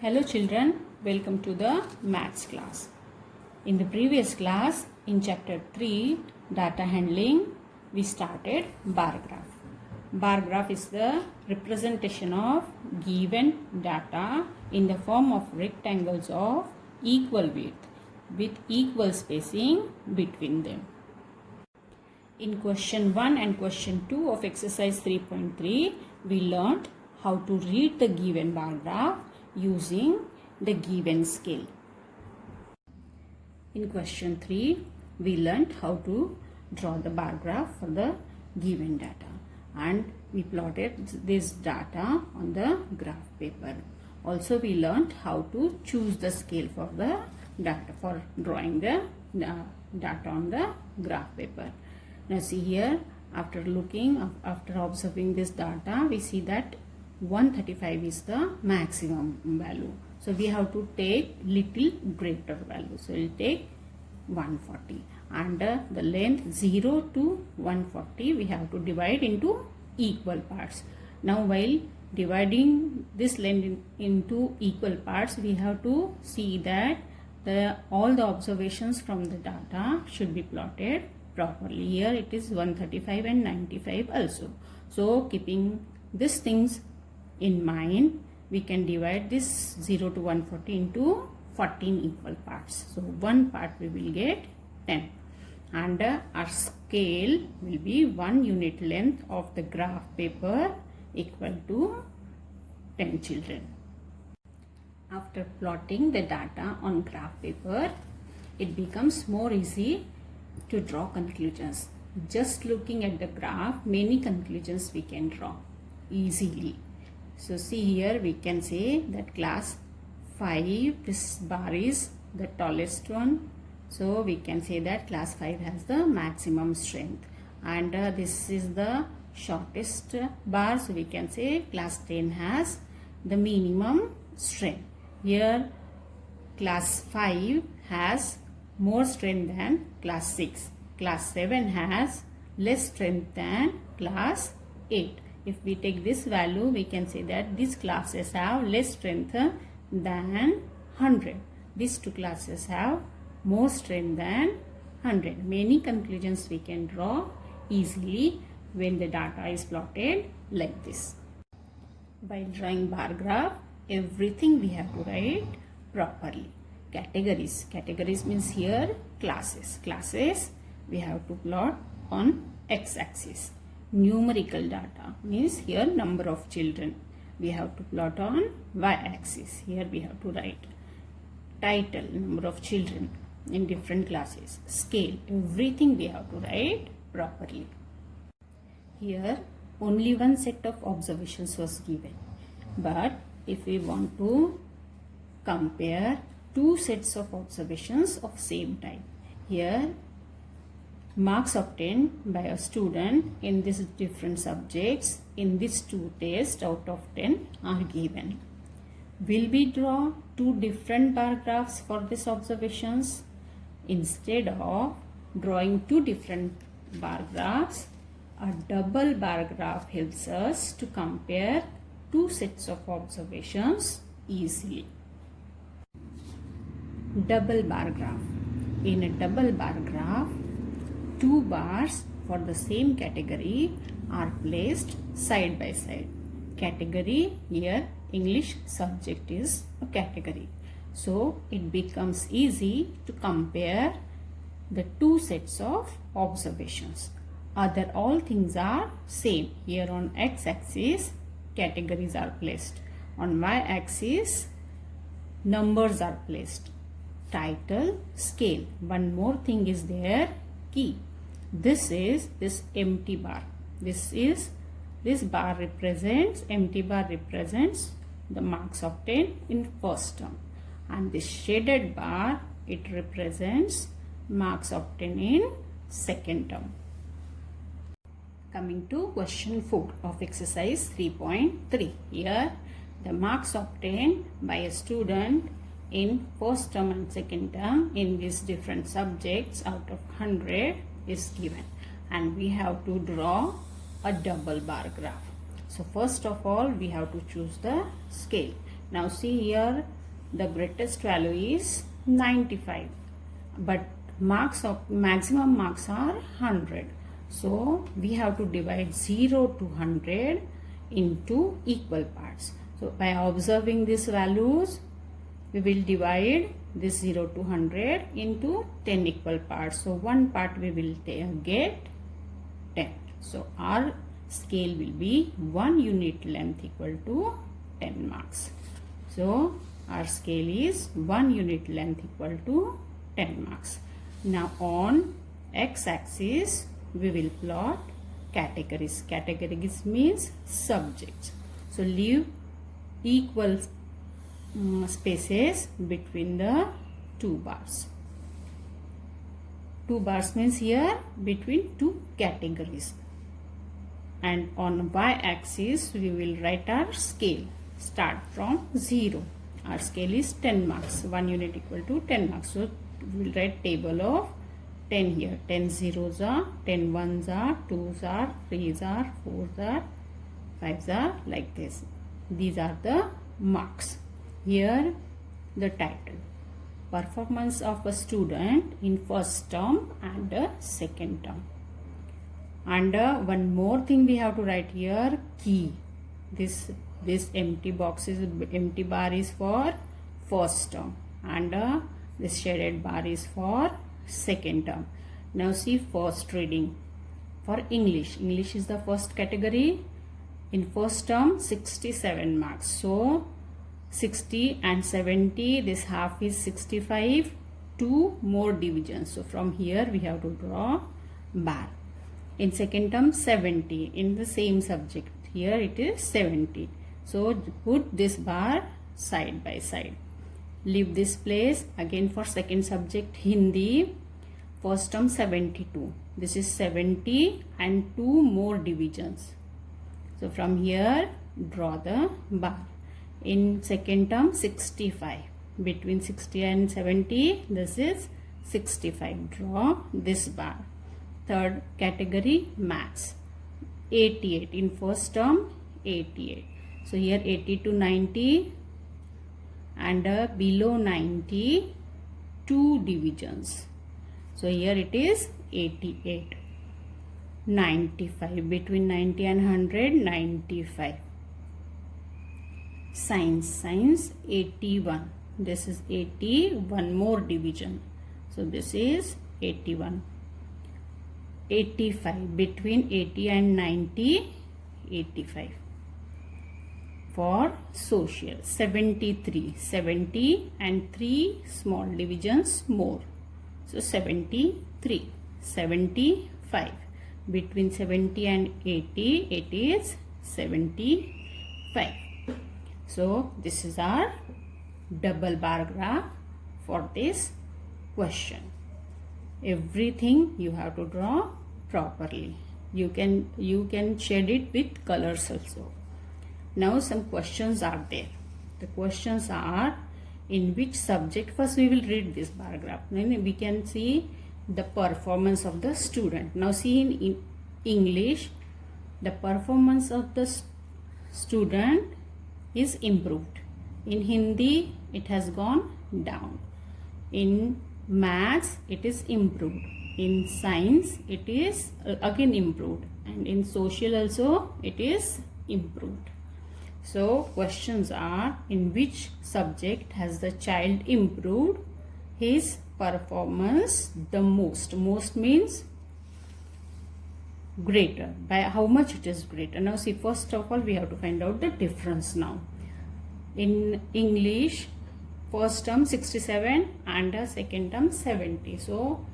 Hello children, welcome to the maths class. In the previous class, in chapter 3, data handling, we started bar graph. Bar graph is the representation of given data in the form of rectangles of equal width with equal spacing between them. In question 1 and question 2 of exercise 3.3, we learnt how to read the given bar graph using the given scale. In question 3, we learnt how to draw the bar graph for the given data and we plotted this data on the graph paper. Also, we learnt how to choose the scale for the data for drawing the data on the graph paper. Now see here, after observing this data, we see that 135 is the maximum value. So we have to take little greater value. So we'll take 140 and the length 0 to 140 we have to divide into equal parts. Now while dividing this length into equal parts, we have to see that all the observations from the data should be plotted properly. Here it is 135 and 95 also. So keeping these things in mind, we can divide this 0 to 140 into 14 equal parts. So one part we will get 10 and our scale will be 1 unit length of the graph paper equal to 10 children. After plotting the data on graph paper, it becomes more easy to draw conclusions. Just looking at the graph, many conclusions we can draw easily. So see here, we can say that class 5, this bar is the tallest one. So we can say that class 5 has the maximum strength and this is the shortest bar. So we can say class 10 has the minimum strength. Here class 5 has more strength than class 6. Class 7 has less strength than class 8. If we take this value, we can say that these classes have less strength than 100. These two classes have more strength than 100. Many conclusions we can draw easily when the data is plotted like this. While drawing bar graph, everything we have to write properly. Categories. Categories means here classes. Classes we have to plot on x-axis. Numerical data means here number of children. We have to plot on y-axis. Here we have to write title, number of children in different classes. Scale, everything we have to write properly. Here only one set of observations was given. But if we want to compare two sets of observations of same type, here marks obtained by a student in these different subjects in these two tests out of 10 are given. Will we draw two different bar graphs for these observations? Instead of drawing two different bar graphs, a double bar graph helps us to compare two sets of observations easily. Double bar graph. In a double bar graph, two bars for the same category are placed side by side. Category, here English subject is a category. So it becomes easy to compare the two sets of observations. Other all things are same. Here on x-axis categories are placed. On y-axis numbers are placed. Title, scale. One more thing is there, key. This is this empty bar. This bar represents, empty bar represents the marks obtained in first term. And this shaded bar, it represents marks obtained in second term. Coming to question 4 of exercise 3.3. Here the marks obtained by a student in first term and second term in these different subjects out of 100 is given and we have to draw a double bar graph. So first of all we have to choose the scale. Now see here, the greatest value is 95, but maximum marks are 100. So we have to divide 0 to 100 into equal parts. So by observing these values, we will divide this 0 to 100 into 10 equal parts. So one part we will get 10. So our scale will be 1 unit length equal to 10 marks. So our scale is 1 unit length equal to 10 marks. Now on x-axis we will plot categories. Categories means subjects. So leave equal spaces between the two bars. Two bars means here between two categories. And on y-axis we will write our scale. Start from 0. Our scale is 10 marks. 1 unit equal to 10 marks. So we will write table of 10 here. 10 zeros are, 10 ones are, 2s are, 3s are, 4s are, 5s are, like this. These are the marks. Here the title. Performance of a student in first term and second term. And one more thing we have to write here, key. This empty box is, empty bar is for first term, and this shaded bar is for second term. Now see first reading. For English, English is the first category. In first term 67 marks. So 60 and 70, this half is 65, 2 more divisions. So from here we have to draw bar. In second term 70, in the same subject, here it is 70. So put this bar side by side. Leave this place. Again for second subject Hindi, first term 72. This is 70 and 2 more divisions. So from here draw the bar. In second term 65. Between 60 and 70, this is 65. Draw this bar. Third category maths. 88. In first term 88. So here 80 to 90 and below 90 2 divisions. So here it is 88. 95. Between 90 and 100, 95. Science 81. This is 80, 1 more division. So this is 81. 85. Between 80 and 90, 85. For social 73. 70 and 3 small divisions more. So 73. 75. Between 70 and 80, it is 75. So this is our double bar graph for this question. Everything you have to draw properly. You can shade it with colors also. Now some questions are there. The questions are, in which subject? First we will read this bar graph. Then we can see the performance of the student. Now see in English, the performance of the student is improved. In Hindi, it has gone down. In maths, it is improved. In science, it is again improved. And in social also, it is improved. So questions are, in which subject has the child improved his performance the most? Most means greater. By how much it is greater? Now see, first of all we have to find out the difference now. In English, first term 67 and second term 70. So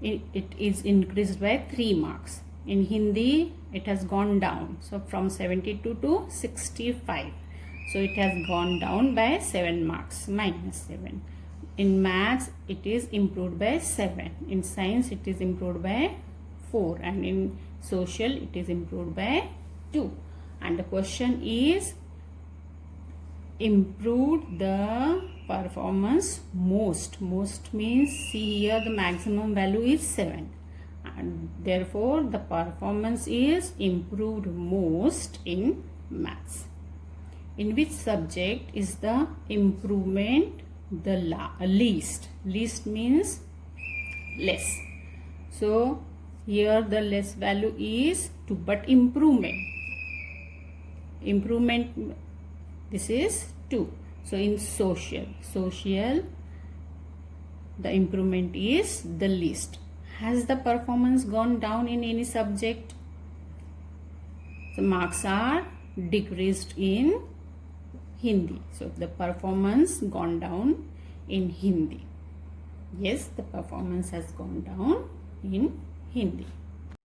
it is increased by 3 marks. In Hindi, it has gone down. So from 72 to 65. So it has gone down by 7 marks, minus 7. In maths, it is improved by 7. In science, it is improved by 4. And in social, it is improved by 2. And the question is, improved the performance most. Most means, see here the maximum value is 7. And therefore, the performance is improved most in maths. In which subject is the improvement the least? Least means less. So here the less value is 2, but improvement this is 2. So in social the improvement is the least. Has the performance gone down in any subject? The marks are decreased in Hindi. So the performance gone down in Hindi. Yes, the performance has gone down in Hindi.